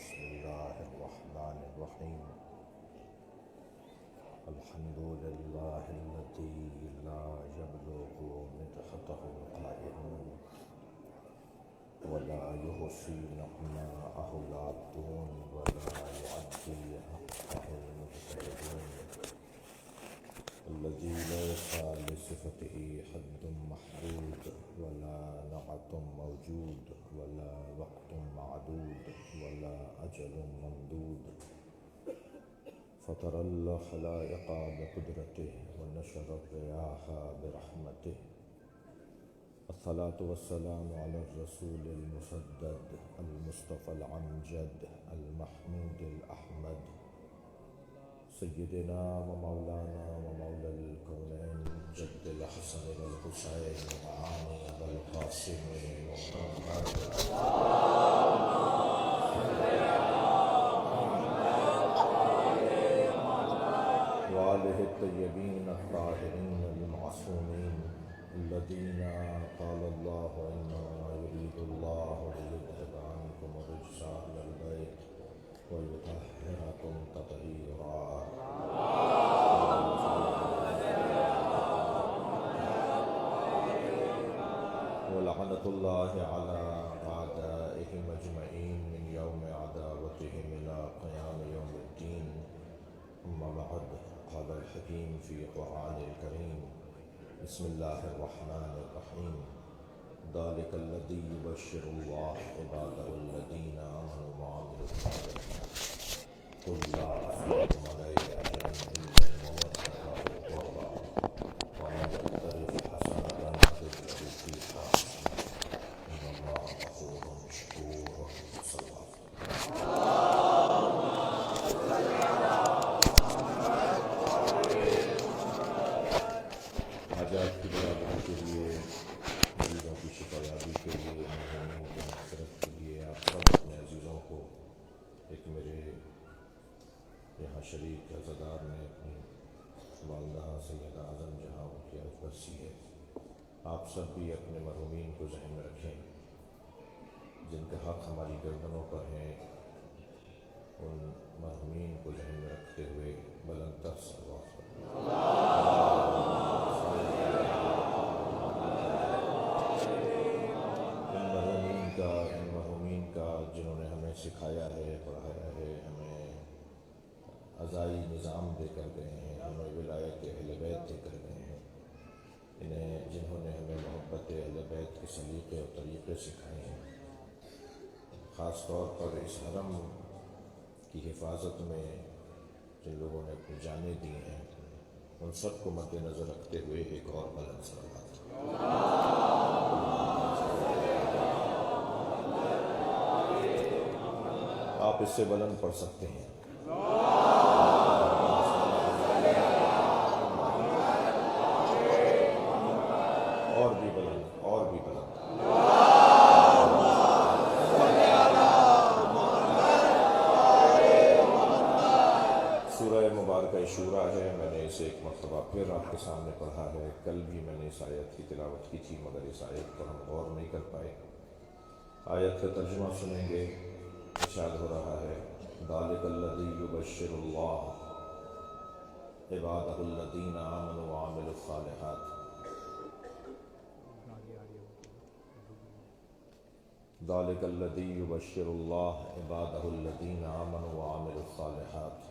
بسم الله الرحمن الرحيم. الحمد لله الذي لا يبلغ مدحته القائلون ولا يحصي نعماءه العابدون ولا يعدي حقه المجتهدون، الذي ليس لصفته حد محدود ولا نعت موجود ولا وقت معدود ولا أجل ممدود، فطر الخلائق بقدرته ونشر الرياح برحمته. الصلاة والسلام على الرسول المسدد المصطفى الأمجد المحمود الأحمد سيدنا ومولانا ومولى الكونين جد الحسن والحسين وعلي والقاسم ومحمد وآله الطيبين الطاهرين المعصومين الذين قال الله إنما يريد الله ليذهب عنكم الرجس أهل البيت ويطهركم تطهيرا. ولعنة الله على أعدائهم أجمعين من يوم عداوتهم إلى قيام يوم الدين. أما بعد، قال الحكيم في قرآن الكريم: بسم الله الرحمن الرحيم. ذلك الذي يبشر الله عباده الذين آمنوا وعملوا الصالحات قل لا أسألكم عليه أجرا إلا المودة في القربى ومن يقترف حسنة نزد له فيها إن الله غفور شكور. صلى الله حاجات کی برابری کے لیے، عزیزوں کی شفایابی کے لیے، مہمانوں کی مغفرت کے لیے آپ سب اپنے عزیزوں کو ایک میرے یہاں شریک عزادار نے اپنی والدہ سیدہ اعظم جہاں ان کی برسی ہے، آپ سب بھی اپنے مرحومین کو ذہن میں رکھیں جن کے حق ہماری گردنوں پر ہیں. ان مرحومین کو ذہن میں رکھتے ہوئے بلند تر صلوات ان مرحومین کا جنہوں نے ہمیں سکھایا ہے، پڑھایا ہے، ہمیں عزائی نظام دے کر گئے ہیں، ہمیں ولایت اہل بیت دے کر گئے ہیں، جنہوں نے ہمیں محبت اہل بیت کے سلیقے اور طریقے سکھائے ہیں، خاص طور پر اس حرم کی حفاظت میں جن لوگوں نے اپنی جانیں دی ہیں، ان سب کو مد نظر رکھتے ہوئے ایک اور بلند صلوات. آپ اس سے بلند پڑھ سکتے ہیں. اور بھی بلند، اور بھی بلند. سورہ مبارکہ شورا ہے، میں نے اسے ایک مرتبہ پھر آپ کے سامنے پڑھا ہے. کل بھی میں نے اس آیت کی تلاوت کی تھی مگر اس آیت پر ہم غور نہیں کر پائے. آیت کا ترجمہ سنیں گے. ارشاد ہو رہا ہے: ذالک الذی یبشر اللہ عبادہ الذین آمنوا وعملوا الصالحات. ذالک الذی یبشر اللہ عبادہ الذین آمنوا وعملوا الصالحات.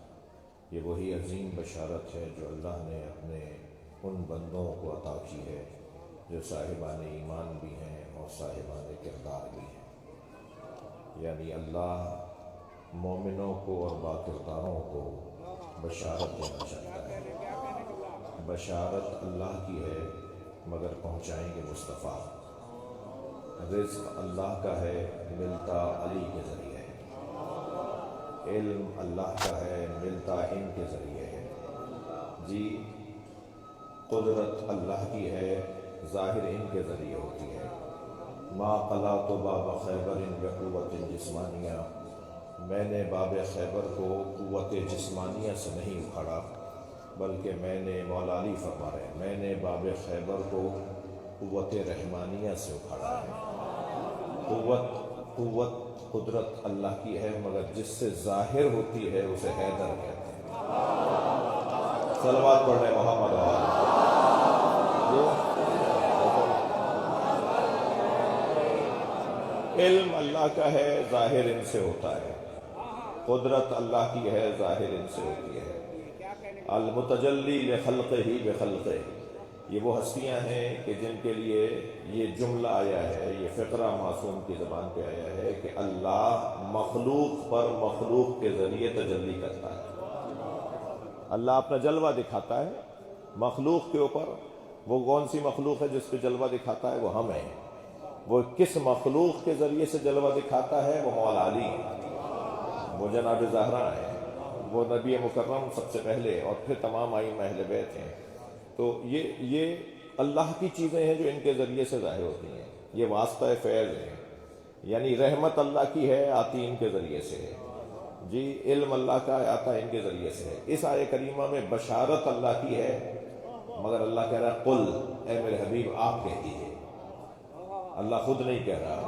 یہ وہی عظیم بشارت ہے جو اللہ نے اپنے ان بندوں کو عطا کی ہے جو صاحبان ایمان بھی ہیں اور صاحبان کردار بھی ہیں. یعنی اللہ مومنوں کو اور باکرداروں کو بشارت دینا چاہتا ہے. بشارت اللہ کی ہے مگر پہنچائیں گے مصطفیٰ. رزق اللہ کا ہے ملتا علی کے ذریعے ہے. علم اللہ کا ہے ملتا ان کے ذریعے ہے. جی قدرت اللہ کی ہے ظاہر ان کے ذریعے ہوتی ہے. ما قلعت باب خیبر بقوت جسمانیہ. میں نے باب خیبر کو قوت جسمانیہ سے نہیں اکھاڑا بلکہ میں نے، مولا علی فرما رہے ہیں، میں نے باب خیبر کو قوت رحمانیہ سے اکھاڑا ہے. قوت قدرت اللہ کی ہے، مگر جس سے ظاہر ہوتی ہے اسے حیدر کہتے ہیں۔ صلوات پڑھنے محمد علم اللہ کا ہے، ظاہر ان سے ہوتا ہے، قدرت اللہ کی ہے، ظاہر ان سے ہوتی ہے۔ المتجلی لخلقہ بخلقہ، یہ وہ ہستیاں ہیں کہ جن کے لیے یہ جملہ آیا ہے، یہ فقرہ معصوم کی زبان پہ آیا ہے کہ اللہ مخلوق پر مخلوق کے ذریعے تجلی کرتا ہے۔ اللہ اپنا جلوہ دکھاتا ہے مخلوق کے اوپر۔ وہ کون سی مخلوق ہے جس پہ جلوہ دکھاتا ہے؟ وہ ہم ہیں۔ وہ کس مخلوق کے ذریعے سے جلوہ دکھاتا ہے؟ وہ مولا علی ہے، وہ جناب زہرا ہے، وہ نبی مکرم سب سے پہلے، اور پھر تمام ائمہ اہل بیت ہیں۔ تو یہ اللہ کی چیزیں ہیں جو ان کے ذریعے سے ظاہر ہوتی ہیں۔ یہ واسطہ فیض ہے، یعنی رحمت اللہ کی ہے، آتی ان کے ذریعے سے ہے جی، علم اللہ کا آتا ان کے ذریعے سے ہے۔ اس آیہ کریمہ میں بشارت اللہ کی ہے، مگر اللہ کہہ رہا ہے قل، اے میرے حبیب آپ کہہ دیجیے۔ اللہ خود نہیں کہہ رہا،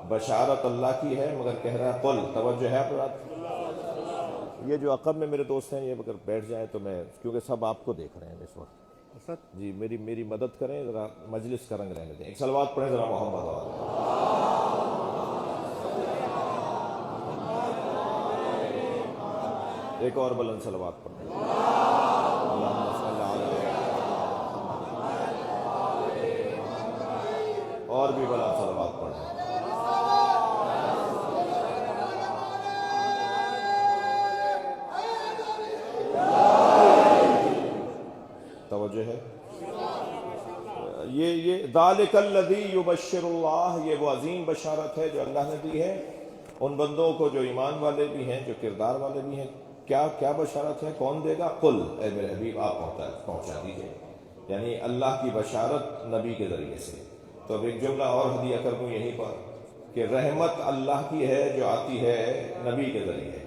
بشارت اللہ کی ہے مگر کہہ رہا ہے قل۔ توجہ ہے آپ؟ یہ جو عقب میں میرے دوست ہیں، یہ اگر بیٹھ جائیں تو میں، کیونکہ سب آپ کو دیکھ رہے ہیں اس وقت جی، میری مدد کریں، ذرا مجلس کا رنگ رہنے دیں۔ ایک صلوات پڑھیں ذرا محمد ایک اور بلند صلوات پڑھیں۔ اللہم صل علی، اور بھی بلند صلوات پڑھیں۔ توجہ ہے؟ یہ ذالک الذی یبشر اللہ، یہ وہ عظیم بشارت ہے جو اللہ نے دی ہے ان بندوں کو جو ایمان والے بھی ہیں، جو کردار والے بھی ہیں۔ کیا بشارت ہے؟ کون دے گا؟ قل، اے میرے حبیب آپ پہنچا دیجئے، یعنی اللہ کی بشارت نبی کے ذریعے سے۔ تو اب ایک جملہ اور ہدیہ کر دوں یہیں پر کہ رحمت اللہ کی ہے جو آتی ہے نبی کے ذریعے،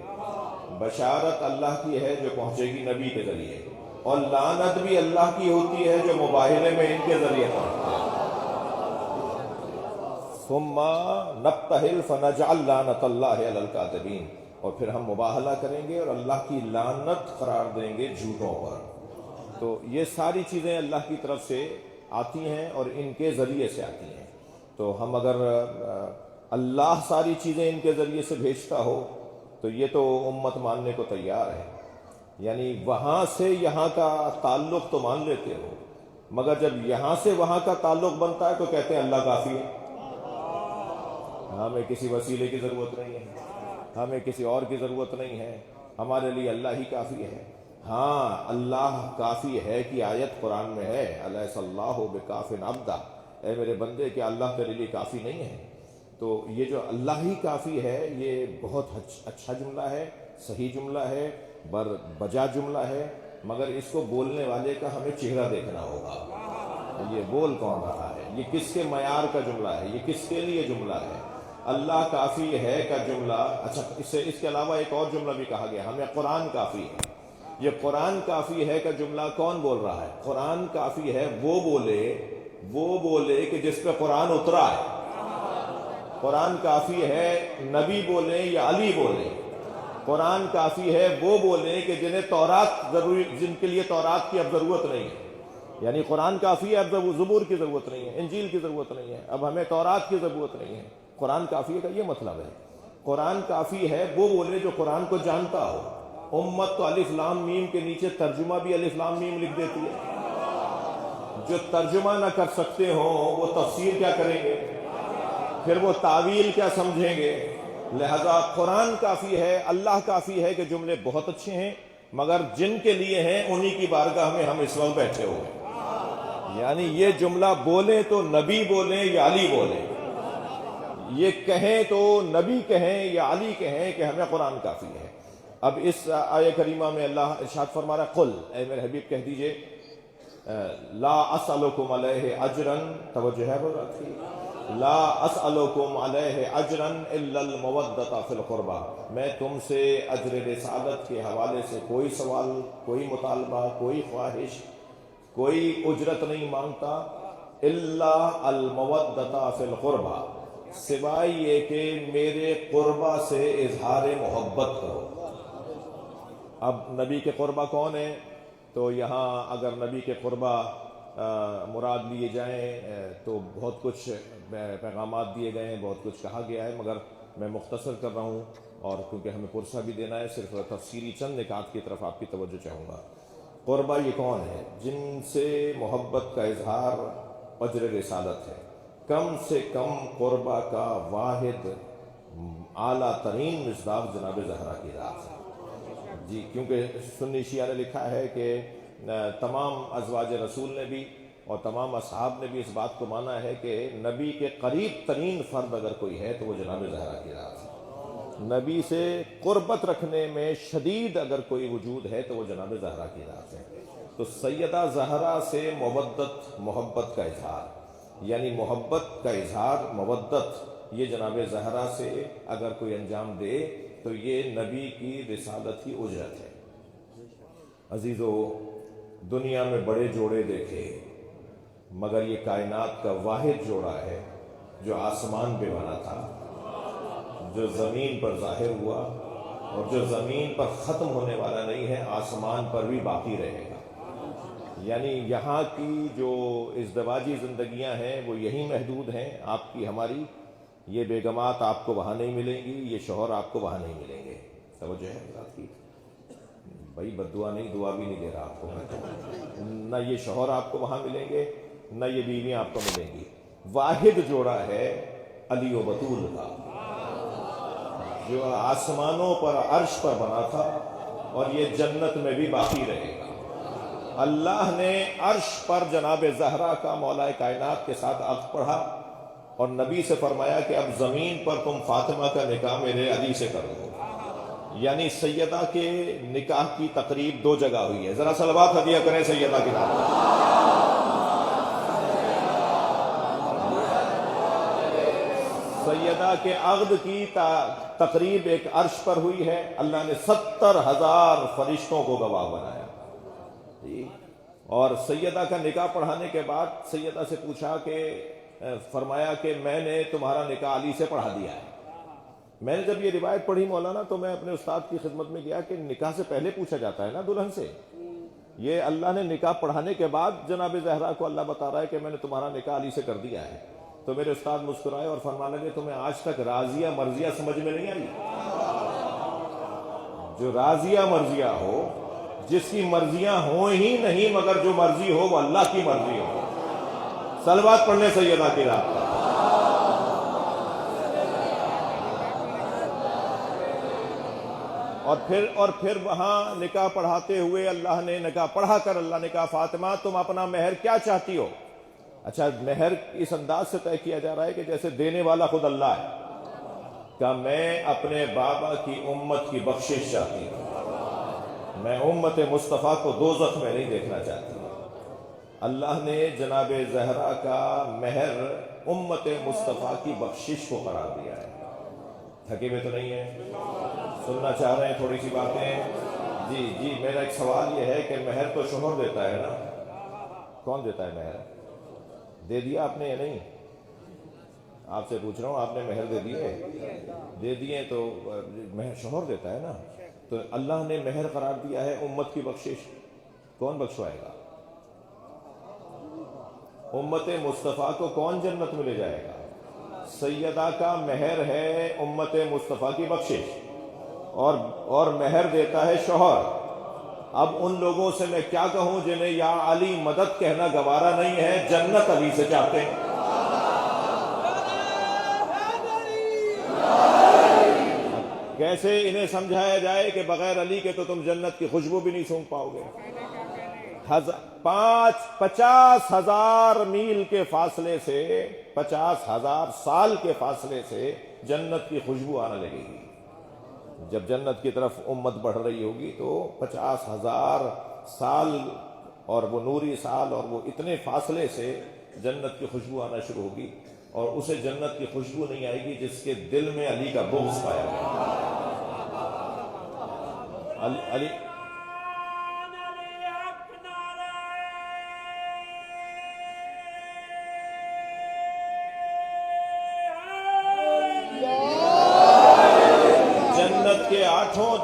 بشارت اللہ کی ہے جو پہنچے گی نبی کے ذریعے، اور لعنت بھی اللہ کی ہوتی ہے جو مباہلے میں ان کے ذریعے پہنچتی ہے۔ ثم نبتہل فنجعل لعنت اللہ علی الکاذبین، اور پھر ہم مباہلہ کریں گے اور اللہ کی لعنت قرار دیں گے جھوٹوں پر۔ تو یہ ساری چیزیں اللہ کی طرف سے آتی ہیں اور ان کے ذریعے سے آتی ہیں۔ تو ہم اگر اللہ ساری چیزیں ان کے ذریعے سے بھیجتا ہو تو یہ تو امت ماننے کو تیار ہے، یعنی وہاں سے یہاں کا تعلق تو مان لیتے ہو، مگر جب یہاں سے وہاں کا تعلق بنتا ہے تو کہتے ہیں اللہ کافی ہے، ہمیں کسی وسیلے کی ضرورت نہیں ہے، ہمیں کسی اور کی ضرورت نہیں ہے، ہمارے لیے اللہ ہی کافی ہے۔ ہاں، اللہ کافی ہے کی آیت قرآن میں ہے، الیس اللہ بکاف عبدہ، اے میرے بندے کیا اللہ تیرے لیے کافی نہیں ہے؟ تو یہ جو اللہ ہی کافی ہے یہ بہت اچھا جملہ ہے، صحیح جملہ ہے، بجا جملہ ہے، مگر اس کو بولنے والے کا ہمیں چہرہ دیکھنا ہوگا، یہ بول کون رہا ہے، یہ کس کے معیار کا جملہ ہے، یہ کس کے لیے جملہ ہے۔ اللہ کافی ہے کا جملہ، اچھا اس کے علاوہ ایک اور جملہ بھی کہا گیا ہمیں قرآن کافی ہے۔ یہ قرآن کافی ہے کا جملہ کون بول رہا ہے؟ قرآن کافی ہے وہ بولے کہ جس پہ قرآن اترا ہے۔ قرآن کافی ہے نبی بولے یا علی بولے، قرآن کافی ہے وہ بولے کہ جن کے لیے تورات کی اب ضرورت نہیں ہے، یعنی قرآن کافی ہے، اب زبور کی ضرورت نہیں ہے، انجیل کی ضرورت نہیں ہے، اب ہمیں تورات کی ضرورت نہیں ہے، قرآن کافی ہے کا یہ مطلب ہے۔ قرآن کافی ہے وہ بولے جو قرآن کو جانتا ہو۔ امت تو الف لام میم کے نیچے ترجمہ بھی الف لام میم لکھ دیتی ہے، جو ترجمہ نہ کر سکتے ہوں وہ تفسیر کیا کریں گے، پھر وہ تعویل کیا سمجھیں گے۔ لہذا قرآن کافی ہے، اللہ کافی ہے کہ جملے بہت اچھے ہیں، مگر جن کے لیے ہیں انہی کی بارگاہ میں ہم اس وقت بیٹھے ہوئے ہیں، یعنی یہ جملہ بولے تو نبی بولیں یا علی بولیں، یہ کہیں تو نبی کہیں یا علی کہیں کہ ہمیں قرآن کافی ہے۔ اب اس آیہ کریمہ میں اللہ ارشاد فرما رہا ہے قل، اے میرے حبیب کہہ دیجئے لا اسألکم علیہ اجرا، توجہ ہے لا اسألکم علیہ اجرا الا المودۃ فی القربى، میں تم سے اجر رسالت کے حوالے سے کوئی سوال، کوئی مطالبہ، کوئی خواہش، کوئی اجرت نہیں مانگتا، الا المودۃ فی القربى، سوائے یہ کہ میرے قربہ سے اظہار محبت کرو۔ اب نبی کے قربہ کون ہیں؟ تو یہاں اگر نبی کے قربہ مراد لیے جائیں تو بہت کچھ پیغامات دیے گئے ہیں، بہت کچھ کہا گیا ہے، مگر میں مختصر کر رہا ہوں، اور کیونکہ ہمیں پرسہ بھی دینا ہے، صرف تفصیلی چند نکات کی طرف آپ کی توجہ چاہوں گا۔ قربہ یہ کون ہے؟ جن سے محبت کا اظہار اجر رسالت ہے۔ کم سے کم قربہ کا واحد اعلیٰ ترین مصداق جناب زہرا کی ذات ہے۔ جی، کیونکہ سنی شیعہ نے لکھا ہے کہ تمام ازواج رسول نے بھی اور تمام اصحاب نے بھی اس بات کو مانا ہے کہ نبی کے قریب ترین فرد اگر کوئی ہے تو وہ جناب زہرا کی ذات ہے۔ نبی سے قربت رکھنے میں شدید اگر کوئی وجود ہے تو وہ جناب زہرا کی ذات ہے۔ تو سیدہ زہرا سے محبت کا اظہار، یعنی محبت کا اظہار، مودت، یہ جناب زہرا سے اگر کوئی انجام دے تو یہ نبی کی رسالت کی اجرت ہے۔ عزیزو، دنیا میں بڑے جوڑے دیکھے، مگر یہ کائنات کا واحد جوڑا ہے جو آسمان پہ بنا تھا، جو زمین پر ظاہر ہوا اور جو زمین پر ختم ہونے والا نہیں ہے، آسمان پر بھی باقی رہے گا۔ یعنی یہاں کی جو ازدواجی زندگیاں ہیں وہ یہی محدود ہیں، آپ کی ہماری، یہ بیگمات آپ کو وہاں نہیں ملیں گی، یہ شوہر آپ کو وہاں نہیں ملیں گے۔ توجہ ہے بات کی؟ بھائی بد دعا نہیں، دعا بھی نہیں دے رہا آپ کو۔ نہ یہ شوہر آپ کو وہاں ملیں گے، نہ یہ بیویاں آپ کو ملیں گی۔ واحد جوڑا ہے علی و بطول کا، جو آسمانوں پر عرش پر بنا تھا اور یہ جنت میں بھی باقی رہے گا۔ اللہ نے عرش پر جناب زہرا کا مولا کائنات کے ساتھ عقد پڑھا اور نبی سے فرمایا کہ اب زمین پر تم فاطمہ کا نکاح میرے علی سے کر دو۔ یعنی سیدہ کے نکاح کی تقریب دو جگہ ہوئی ہے۔ ذرا صلوات ہدیہ کریں سیدہ کے نام۔ سیدہ کے عقد کی تقریب ایک عرش پر ہوئی ہے، اللہ نے 70,000 فرشتوں کو گواہ بنایا، اور سیدہ کا نکاح پڑھانے کے بعد سیدہ سے پوچھا کہ فرمایا کہ میں نے تمہارا نکاح علی سے پڑھا دیا ہے۔ میں نے جب یہ روایت پڑھی مولانا تو میں اپنے استاد کی خدمت میں گیا کہ نکاح سے پہلے پوچھا جاتا ہے نا دلہن سے، یہ اللہ نے نکاح پڑھانے کے بعد جناب زہرا کو اللہ بتا رہا ہے کہ میں نے تمہارا نکاح علی سے کر دیا ہے۔ تو میرے استاد مسکرائے اور فرمانے لگے تمہیں آج تک راضیہ مرضیہ سمجھ میں نہیں آئی؟ جو راضیہ مرضیہ ہو، جس کی مرضیاں ہوں ہی نہیں مگر جو مرضی ہو وہ اللہ کی مرضی ہو۔ صلوات پڑھنے سیدہ کی رات پر۔ اور پھر وہاں نکاح پڑھاتے ہوئے اللہ نے نکاح پڑھا کر اللہ نے کہا فاطمہ تم اپنا مہر کیا چاہتی ہو؟ اچھا، مہر اس انداز سے طے کیا جا رہا ہے کہ جیسے دینے والا خود اللہ ہے۔ کہ میں اپنے بابا کی امت کی بخشش چاہتی ہوں، میں امت مصطفیٰ کو دوزخ میں نہیں دیکھنا چاہتی۔ اللہ نے جناب زہرا کا مہر امت مصطفیٰ کی بخشش کو قرار دیا ہے۔ تھکے ہوئے تو نہیں ہیں؟ سننا چاہ رہے ہیں تھوڑی سی باتیں؟ جی میرا ایک سوال یہ ہے کہ مہر تو شوہر دیتا ہے نا، کون دیتا ہے مہر؟ دے دیا آپ نے یا نہیں؟ آپ سے پوچھ رہا ہوں، آپ نے مہر دے دیے تو مہر شوہر دیتا ہے نا۔ تو اللہ نے مہر قرار دیا ہے امت کی بخشش، کون بخشوائے گا؟ امت مصطفیٰ کو کون جنت میں لے جائے گا؟ سیدہ کا مہر ہے امت مصطفیٰ کی بخشش، اور مہر دیتا ہے شوہر۔ اب ان لوگوں سے میں کیا کہوں جنہیں یا علی مدد کہنا گوارا نہیں ہے، جنت علی سے چاہتے ہیں۔ کیسے انہیں سمجھایا جائے کہ بغیر علی کے تو تم جنت کی خوشبو بھی نہیں سونگھ پاؤ گے؟ 50,000 میل کے فاصلے سے، 50,000 سال کے فاصلے سے جنت کی خوشبو آنے لگے گی۔ جب جنت کی طرف امت بڑھ رہی ہوگی تو 50,000 سال اور وہ نوری سال اور وہ اتنے فاصلے سے جنت کی خوشبو آنا شروع ہوگی، اور اسے جنت کی خوشبو نہیں آئے گی جس کے دل میں علی کا بغض پایا گیا۔ علی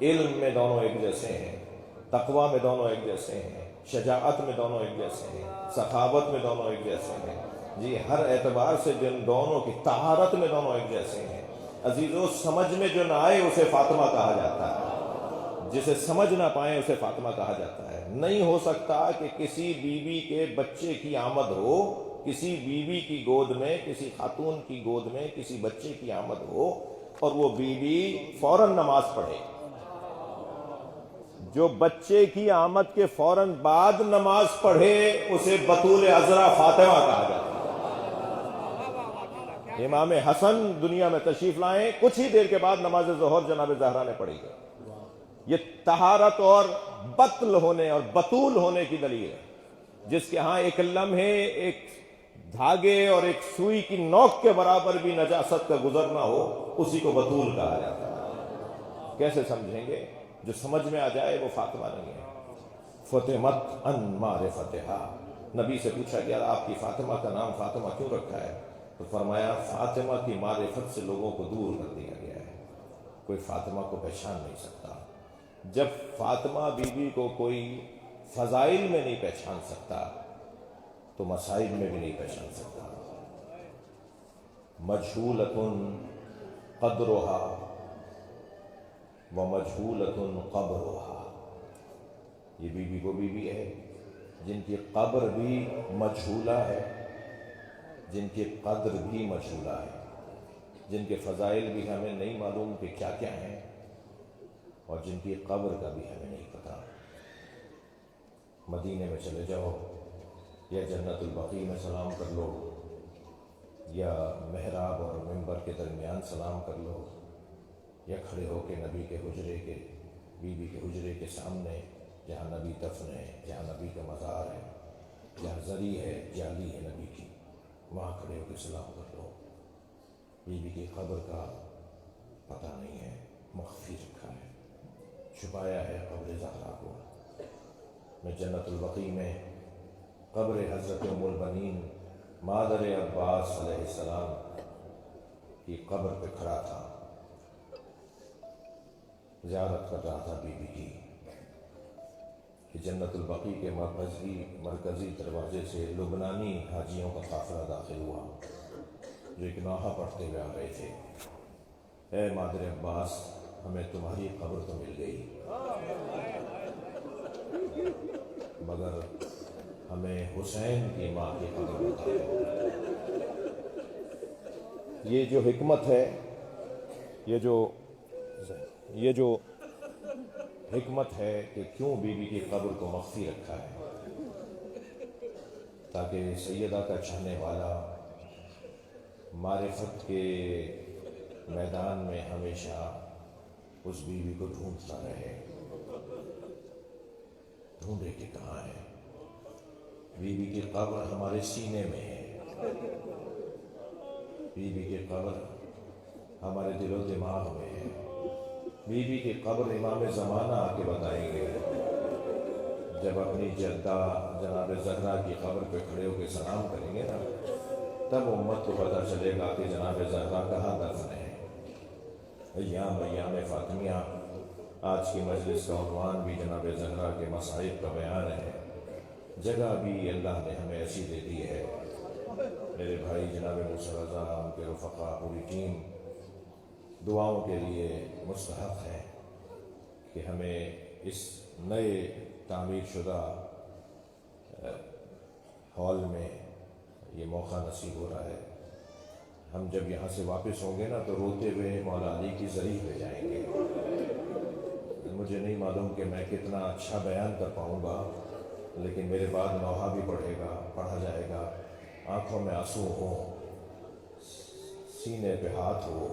علم میں دونوں ایک جیسے ہیں، تقوی میں دونوں ایک جیسے ہیں، شجاعت میں دونوں ایک جیسے ہیں، سخاوت میں دونوں ایک جیسے ہیں، جی ہر اعتبار سے جن دونوں کی طہارت میں دونوں ایک جیسے ہیں۔ عزیزو، سمجھ میں جو نہ آئے اسے فاطمہ کہا جاتا ہے، جسے سمجھ نہ پائیں اسے فاطمہ کہا جاتا ہے۔ نہیں ہو سکتا کہ کسی بیوی کے بچے کی آمد ہو، کسی بیوی کی گود میں، کسی خاتون کی گود میں کسی بچے کی آمد ہو اور وہ بیوی فوراً نماز پڑھے۔ جو بچے کی آمد کے فوراً بعد نماز پڑھے اسے بطول عذرا فاطمہ کہا جاتا ہے۔ امام حسن دنیا میں تشریف لائیں، کچھ ہی دیر کے بعد نماز ظہر جناب زہرا نے پڑھی ہے۔ یہ طہارت اور بطل ہونے اور بطول ہونے کی دلیل ہے۔ جس کے ہاں ایک لمحے، ایک دھاگے اور ایک سوئی کی نوک کے برابر بھی نجاست کا گزر نہ ہو، اسی کو بطول کہا جاتا ہے۔ کیسے سمجھیں گے؟ جو سمجھ میں آ جائے وہ فاطمہ نہیں ہے۔ فطمت ان معرفتہا، نبی سے پوچھا گیا آپ کی فاطمہ کا نام فاطمہ کیوں رکھا ہے؟ تو فرمایا فاطمہ کی معرفت سے لوگوں کو دور کر دیا گیا ہے، کوئی فاطمہ کو پہچان نہیں سکتا۔ جب فاطمہ بی بی کو کوئی فضائل میں نہیں پہچان سکتا تو مسائل میں بھی نہیں پہچان سکتا۔ مجہولۃ قدرہا ومجہولۃ قبرہا، یہ بی بی وہ بی بی ہے جن کی قبر بھی مجہولہ ہے، جن کی قدر بھی مجہولہ ہے، جن کے فضائل بھی ہمیں نہیں معلوم کہ کیا کیا ہیں، اور جن کی قبر کا بھی ہمیں نہیں پتہ۔ مدینے میں چلے جاؤ، یا جنت البقیع میں سلام کر لو، یا محراب اور منبر کے درمیان سلام کر لو، یا کھڑے ہو کے نبی کے حجرے کے، بی بی کے حجرے کے سامنے جہاں نبی دفن ہے، جہاں نبی کا مزار ہے، جہاں زری ہے، جالی ہے نبی کی، وہاں کھڑے ہو کے سلام کر لو۔ بی بی کی قبر کا پتہ نہیں ہے، مخفی رکھا ہے، چھپایا ہے قبر زہرا کو۔ میں جنت البقیع میں قبر حضرت ام البنین مادر عباس علیہ السلام کی قبر پہ کھڑا تھا، زیارت کر رہا تھا بی بی کی، کہ جنت البقیع کے مرکزی دروازے سے لبنانی حاجیوں کا قافلہ داخل ہوا جو ایک نوحہ پڑھتے ہوئے آ رہے تھے۔ اے مادر عباس، ہمیں تمہاری قبر تو مل گئی، مگر ہمیں حسین کی ماں کی قبر بتا دو۔ یہ جو حکمت ہے، یہ جو حکمت ہے کہ کیوں بی بی کی قبر کو مخفی رکھا ہے، تاکہ سیدہ کا چاہنے والا معرفت کے میدان میں ہمیشہ اس بی بی کو ڈھونڈتا رہے، ڈھونڈے کہ کہاں ہے۔ بی بی کی قبر ہمارے سینے میں ہے، بی بی کی قبر ہمارے دل و دماغ میں ہے۔ بی بی کی قبر امام زمانہ آ کے بتائیں گے، جب اپنی جدہ جناب زہرا کی قبر پہ کھڑے ہو کے سلام کریں گے نا، تب امت کو پتہ چلے گا کہ جناب زہرا کہاں دفن ہے۔ ایام فاطمیہ، آج کی مجلس کا عنوان بھی جناب زہرا کے مصائب کا بیان ہے۔ جگہ بھی اللہ نے ہمیں ایسی دے دی ہے۔ میرے بھائی جناب موسیٰ رضا، ان کے رفقا، پوری ٹیم دعاؤں کے لیے مستحق ہے کہ ہمیں اس نئے تعمیر شدہ ہال میں یہ موقع نصیب ہو رہا ہے۔ ہم جب یہاں سے واپس ہوں گے نا تو روتے ہوئے مولا علی کی زری پہ جائیں گے۔ مجھے نہیں معلوم کہ میں کتنا اچھا بیان کر پاؤں گا، لیکن میرے بعد نوحہ بھی پڑھا جائے گا۔ آنکھوں میں آنسو ہوں، سینے پہ ہاتھ ہو،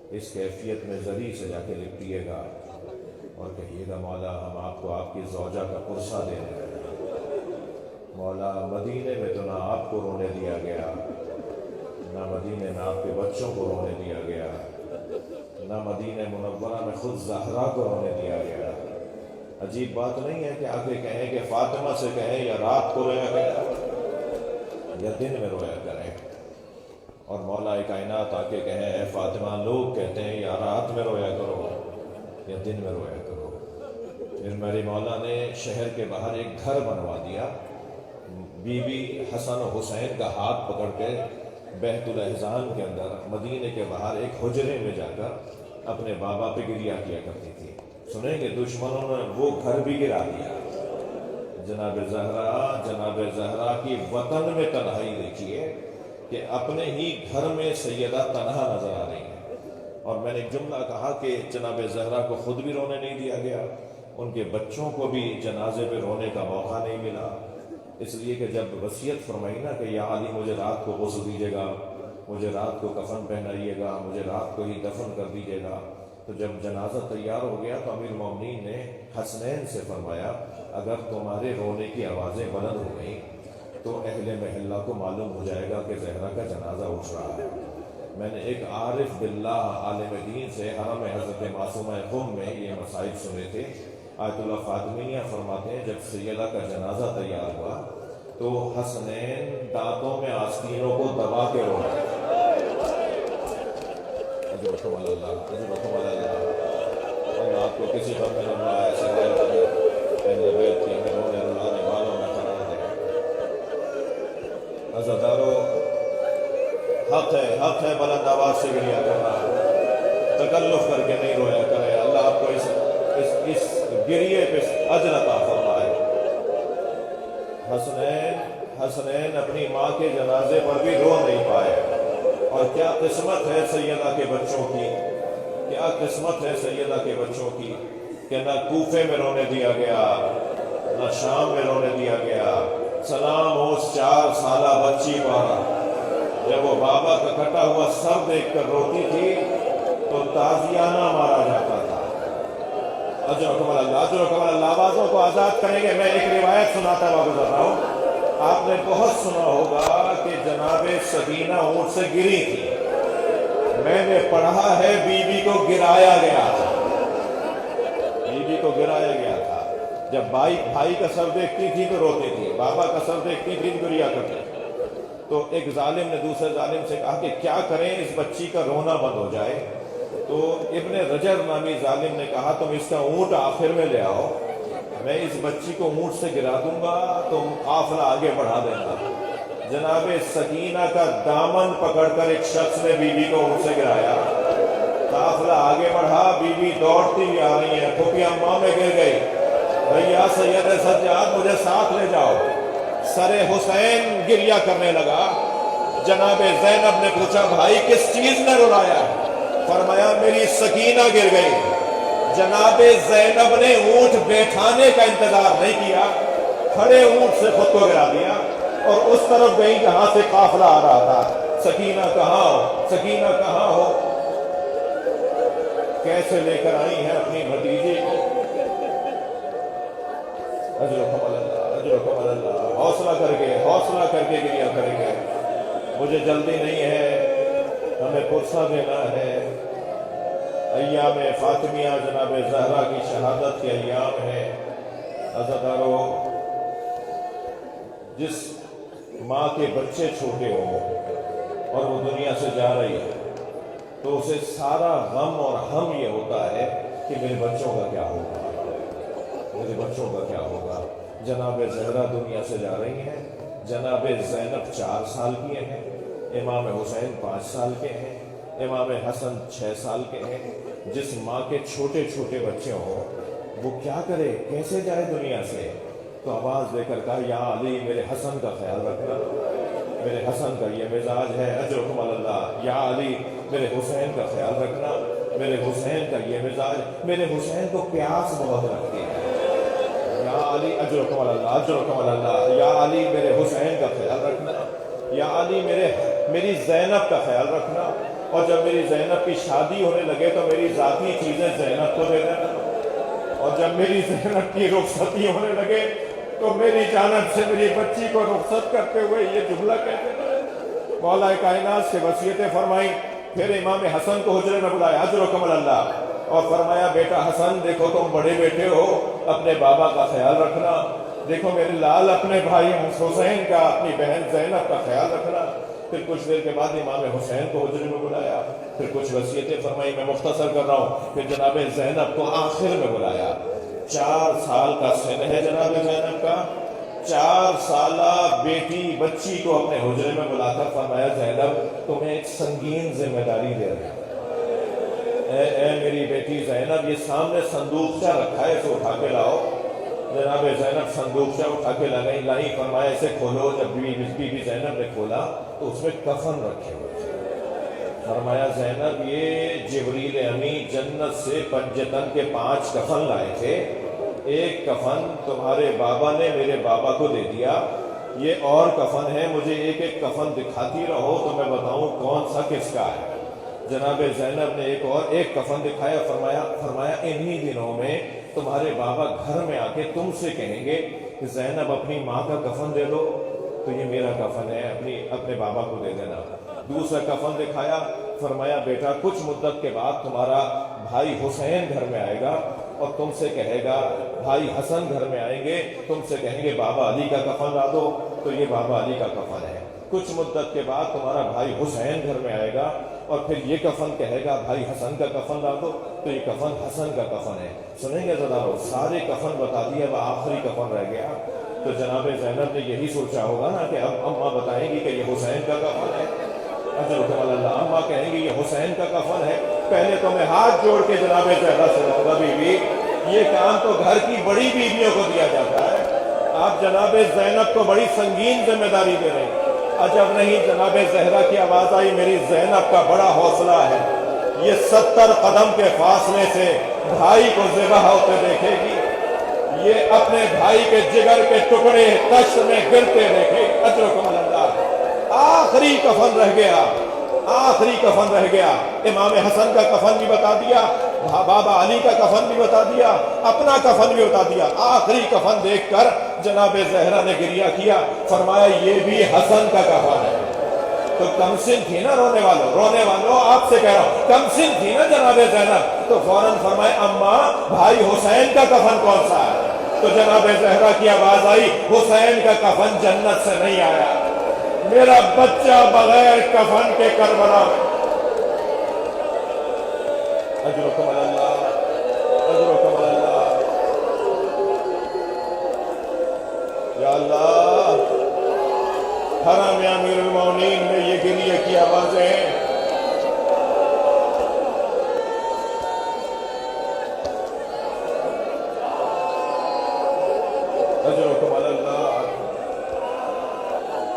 اس کیفیت میں زری سے جا کے لپٹیے گا اور کہیے گا مولا ہم آپ کو آپ کی زوجہ کا قرصہ دے رہے ہیں۔ مولا مدینے میں تو نہ آپ کو رونے دیا گیا، نہ مدینے میں آپ کے بچوں کو رونے دیا گیا، نہ مدینہ منورہ میں خود زہرا کو رونے دیا گیا۔ عجیب بات نہیں ہے کہ آ کے کہیں کہ فاطمہ سے کہیں یا رات کو رویا کریں یا دن میں رویا کریں، اور مولا کائنات آ کے کہیں اے فاطمہ، لوگ کہتے ہیں یا رات میں رویا کرو یا دن میں رویا کرو۔ پھر میرے مولا نے شہر کے باہر ایک گھر بنوا دیا، بی بی حسن و حسین کا ہاتھ پکڑ کے بیت الاحزان کے اندر مدینے کے باہر ایک حجرے میں جا کر اپنے بابا پہ گریا کیا کرتی تھی۔ سنیں کہ دشمنوں نے وہ گھر بھی گرا دیا۔ جناب زہرا کی وطن میں تنہائی دیکھیے کہ اپنے ہی گھر میں سیدہ تنہا نظر آ رہی ہیں۔ اور میں نے ایک جملہ کہا کہ جناب زہرا کو خود بھی رونے نہیں دیا گیا، ان کے بچوں کو بھی جنازے پہ رونے کا موقع نہیں ملا، اس لیے کہ جب وصیت فرمائی نا کہ یا علی مجھے رات کو غسل دیجیے گا، مجھے رات کو کفن پہنائیے گا، مجھے رات کو ہی دفن کر دیجیے گا، تو جب جنازہ تیار ہو گیا تو امیر المومنین نے حسنین سے فرمایا اگر تمہارے رونے کی آوازیں بلند ہو گئیں تو اہل محلہ کو معلوم ہو جائے گا کہ زہرا کا جنازہ اٹھ رہا ہے۔ میں نے ایک عارف باللہ عالم دین سے حرم حضرت معصومہ قم میں یہ مسائل سنے تھے۔ آیت اللہ فاطمیہ فرماتے ہیں جب سیدہ کا جنازہ تیار ہوا تو حسنین دانتوں میں آستینوں کو دبا کے رو رہے تھے۔ اجرکم اللہ، اجرکم اللہ۔ اللہ آپ کو کسی غم میں رہا ہے ایسے غیر اہل بیت کے میں رونے رلانے والوں میں قرار دے۔ عزادارو، حق ہے بلند آواز سے گریا کرنا، تکلف کر کے نہیں رویا کرے۔ اللہ آپ کو اس گریے پہ اجر عطا فرمائے۔ حسنین اپنی ماں کے جنازے پر بھی رو نہیں پائے، اور کیا قسمت ہے سیدہ کے بچوں کی، کیا قسمت ہے سیدہ کے بچوں کی کہ نہ کوفے میں رونے دیا گیا، نہ شام میں رونے دیا گیا۔ سلام اس 4 سالہ بچی پر جب وہ بابا کا کٹا ہوا سر دیکھ کر روتی تھی تو تازیانہ مارا جاتا تھا۔ اجرکم اللہ، اجرکم اللہ۔ آوازوں کو آزاد کریں گے۔ میں ایک روایت سناتا ہوا گزر رہا ہوں۔ آپ نے بہت سنا ہوگا کہ جناب سکینہ اونٹ سے گری تھی، میں نے پڑھا ہے بی بی کو گرایا گیا تھا، بی بی کو گرایا گیا تھا۔ جب بھائی کا سر دیکھتی تھی تو روتی تھی، بابا کا سر دیکھتی تھی تو گریا کرتی تھی۔ تو ایک ظالم نے دوسرے ظالم سے کہا کہ کیا کریں اس بچی کا رونا بند ہو جائے؟ تو ابن رجب نامی ظالم نے کہا تم اس کا اونٹ آخر میں لے آؤ، میں اس بچی کو اونٹ سے گرا دوں گا، تم قافلہ آگے بڑھا دینا۔ جناب سکینہ کا دامن پکڑ کر ایک شخص نے بی بی کو اونٹ سے گرایا، قافلہ آگے بڑھا، بی بی دوڑتی ہوئی آ رہی ہے، پھوپھی اماں میں گر گئی، بھیا سید سجاد مجھے ساتھ لے جاؤ۔ سر حسین گریہ کرنے لگا۔ جناب زینب نے پوچھا بھائی کس چیز نے رلایا؟ فرمایا میری سکینہ گر گئی۔ جناب زینب نے اونٹ بیٹھانے کا انتظار نہیں کیا، کھڑے اونٹ سے خود کو گرا دیا اور اس طرف گئی جہاں سے قافلہ آ رہا تھا۔ سکینہ کہاں ہو؟ سکینہ کہاں ہو؟ کیسے لے کر آئی ہیں اپنی بھتیجی کو؟ اجرکم اللہ، اجرکم اللہ۔ حوصلہ کر کے گریا کریں گے۔ مجھے جلدی نہیں ہے، ہمیں پرسہ دینا ہے۔ ایام فاطمیہ جناب زہرا کی شہادت کے ایام ہیں۔ عزادارو، جس ماں کے بچے چھوٹے ہوں اور وہ دنیا سے جا رہی ہے تو اسے سارا غم اور ہم یہ ہوتا ہے کہ میرے بچوں کا کیا ہوگا، میرے بچوں کا کیا ہوگا۔ جناب زہرا دنیا سے جا رہی ہیں، جناب زینب 4 سال کی ہیں، امام حسین 5 سال کے ہیں، امام حسن 6 سال کے ہیں۔ جس ماں کے چھوٹے چھوٹے بچے ہوں وہ کیا کرے، کیسے جائے دنیا سے؟ تو آواز دے کر کہا یا علی میرے حسن کا خیال رکھنا، میرے حسن کا یہ مزاج ہے، اجرکم اللہ۔ یا علی میرے حسین کا خیال رکھنا، میرے حسین کا یہ مزاج، میرے حسین کو پیاس بہت لگتی ہے۔ یا علی اجرکم اللہ، اجرکم اللہ۔ یا علی میرے حسین کا خیال رکھنا، یا علی میری زینب کا خیال رکھنا، اور جب میری زینب کی شادی ہونے لگے تو میری ذاتی چیزیں زینب کو دے دینا، اور جب میری زینب کی رخصتی ہونے لگے تو میری جانب سے میری بچی کو رخصت کرتے ہوئے یہ جملہ کہتے ہیں۔ مولا کائنات سے وصیتیں فرمائیں، پھر امام حسن کو حجرے میں بلایا اجرکم اللہ، اور فرمایا بیٹا حسن دیکھو تم بڑے بیٹے ہو، اپنے بابا کا خیال رکھنا، دیکھو میرے لال اپنے بھائی حسین کا، اپنی بہن زینب کا خیال رکھنا۔ پھر کچھ دیر کے بعد امام حسین کو حجرے میں بلایا، پھر کچھ وصیتیں فرمائی، میں مختصر کر رہا ہوں، پھر جناب زینب کو آخر میں بلایا۔ 4 سال کا سن ہے جناب زینب کا، 4 سالہ بیٹی بچی کو اپنے حجرے میں بلا کر فرمایا زینب تمہیں ایک سنگین ذمہ داری دے رہا ہوں، اے میری بیٹی زینب، یہ سامنے صندوقچہ رکھا ہے، اسے اٹھا کے لاؤ۔ جناب زینب صندوقچہ اٹھا کے لائی، فرمایا اسے کھولو۔ جب بی بی زینب نے کھولا تو اس میں کفن رکھے ہوئے تھے۔ فرمایا زینب یہ جبریل امین جنت سے پنجتن کے 5 کفن لائے تھے، ایک کفن تمہارے بابا نے میرے بابا کو دے دیا، یہ اور کفن ہے، مجھے ایک ایک کفن دکھاتی رہو تو میں بتاؤں کون سا کس کا ہے۔ جناب زینب نے ایک کفن دکھایا، فرمایا انہی دنوں میں تمہارے بابا گھر میں آ کے تم سے کہیں گے کہ زینب اپنی ماں کا کفن دے دو، تو یہ میرا کفن ہے، اپنے بابا کو دے دینا۔ دوسرا کفن دکھایا، فرمایا بیٹا کچھ مدت کے بعد تمہارا بھائی حسین گھر میں آئے گا اور تم سے کہے گا، بھائی حسن گھر میں آئیں گے، تم سے کہیں گے بابا علی کا کفن لا دو، تو یہ بابا علی کا کفن ہے۔ کچھ مدت کے بعد تمہارا بھائی حسین گھر میں آئے گا اور پھر یہ کفن کہے گا بھائی حسن کا کفن لا دو، تو یہ کفن حسن کا کفن ہے۔ سنیں گے ذرا، سارے کفن بتا دیے، اب آخری کفن رہ گیا۔ تو جناب زینب نے یہی سوچا ہوگا نا کہ اب اماں بتائیں گی کہ یہ حسین کا کفن ہے، اجرکم اللہ، اماں کہیں گی یہ حسین کا کفن ہے۔ پہلے تو میں ہاتھ جوڑ کے جناب زہرا سے کہوں گا بیوی یہ کام تو گھر کی بڑی بیویوں کو دیا جاتا ہے، آپ جناب زینب کو بڑی سنگین ذمہ داری دے رہے ہیں۔ عجب نہیں، جناب زہرا کی آواز آئی، میری زینب کا بڑا حوصلہ ہے، یہ 70 قدم کے فاصلے سے بھائی کو ذبح ہوتے دیکھے گی، یہ اپنے بھائی کے جگر کے ٹکڑے تشت میں گرتے دیکھے گی۔ اجرکم اللہ، آخری کفن رہ گیا، آخری کفن رہ گیا۔ امام حسن کا کفن بھی بتا دیا، بابا علی کا کفن بھی بتا دیا، اپنا کفن بھی بتا دیا۔ آخری کفن دیکھ کر جناب زہرا نے گریہ کیا، فرمایا یہ بھی حسن کا کفن ہے۔ تو کم سن تھی نا رونے والوں، آپ سے کہہ رہا ہوں کم سن تھی نا جناب زینب، تو فوراً فرمائے اماں بھائی حسین کا کفن کون سا ہے؟ تو جناب زہرا کی آواز آئی، حسین کا کفن جنت سے نہیں آیا، میرا بچہ بغیر کفن کے کربلا میں۔ اجرکم اللہ، اجرکم اللہ، یا اللہ، حرم امیر المومنین میں یہ گریہ کی آوازیں ہیں۔ اجرکم اللہ،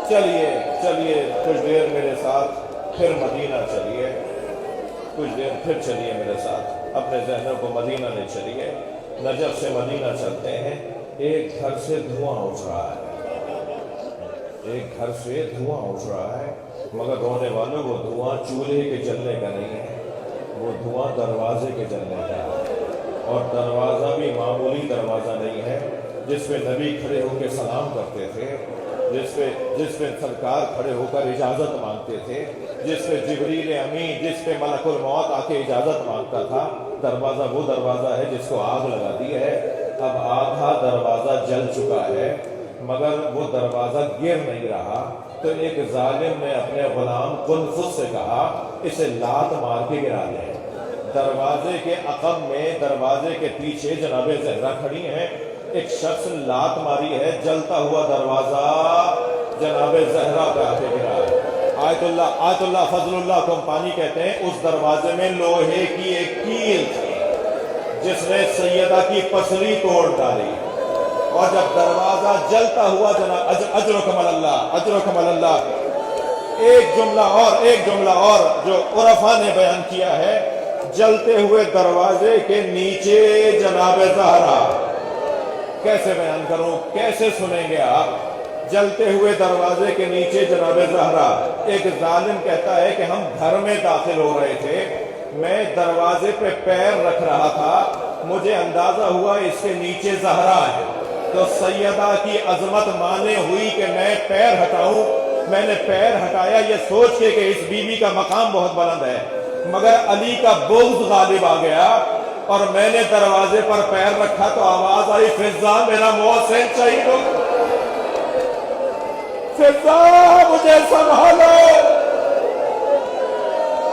چلیے کچھ دیر میرے ساتھ پھر مدینہ چلیے، کچھ دیر پھر چلیے میرے ساتھ، اپنے ذہنوں کو مدینہ لے چلیے۔ نجف سے مدینہ چلتے ہیں، ایک گھر سے دھواں اٹھ رہا ہے، ایک گھر سے دھواں اٹھ رہا ہے، مگر رونے والوں وہ دھواں چولہے کے جلنے کا نہیں ہے، وہ دھواں دروازے کے جلنے کا ہے، اور دروازہ بھی معمولی دروازہ نہیں ہے جس پہ نبی کھڑے ہو کے سلام کرتے تھے، جس پہ سرکار کھڑے ہو کر اجازت مانگتے تھے، جس پہ جبریل امین، جس پہ ملک الموت آ کے اجازت مانگتا تھا۔ دروازہ وہ دروازہ ہے جس کو آگ لگا دی ہے، اب آدھا دروازہ جل چکا ہے مگر وہ دروازہ گر نہیں رہا، تو ایک ظالم نے اپنے غلام قنفذ سے کہا اسے لات مار کے گرا دے۔ دروازے کے عقب میں، دروازے کے پیچھے جناب زہرا کھڑی ہیں، ایک شخص لات ماری ہے، جلتا ہوا دروازہ جناب زہرا پہ آ کے گرا ہے۔ آیت اللہ فضل اللہ کو ہم پانی کہتے ہیں، اس دروازے میں لوہے کی ایک کیل تھی جس نے سیدہ کی پسلی توڑ ڈالی، اور جب دروازہ جلتا ہوا جناب اجرکم اللہ، اجرکم اللہ، ایک جملہ اور جو عرفا نے بیان کیا ہے، جلتے ہوئے دروازے کے نیچے جناب زہرا، کیسے بیان کروں، کیسے سنیں گے آپ؟ جلتے ہوئے دروازے کے نیچے جناب زہرا، ایک ظالم کہتا ہے کہ ہم گھر میں داخل ہو رہے تھے، میں دروازے پہ پیر رکھ رہا تھا، مجھے اندازہ ہوا اس کے نیچے زہرا ہے، تو سیدہ کی عظمت مانے ہوئی کہ میں پیر ہٹاؤں، میں نے پیر ہٹایا یہ سوچ کے کہ اس بیوی کا مقام بہت بلند ہے، مگر علی کا بغض غالب آ گیا اور میں نے دروازے پر پیر رکھا تو آواز آئی فضا میرا محسن شہید ہو، فضا مجھے سنبھالو۔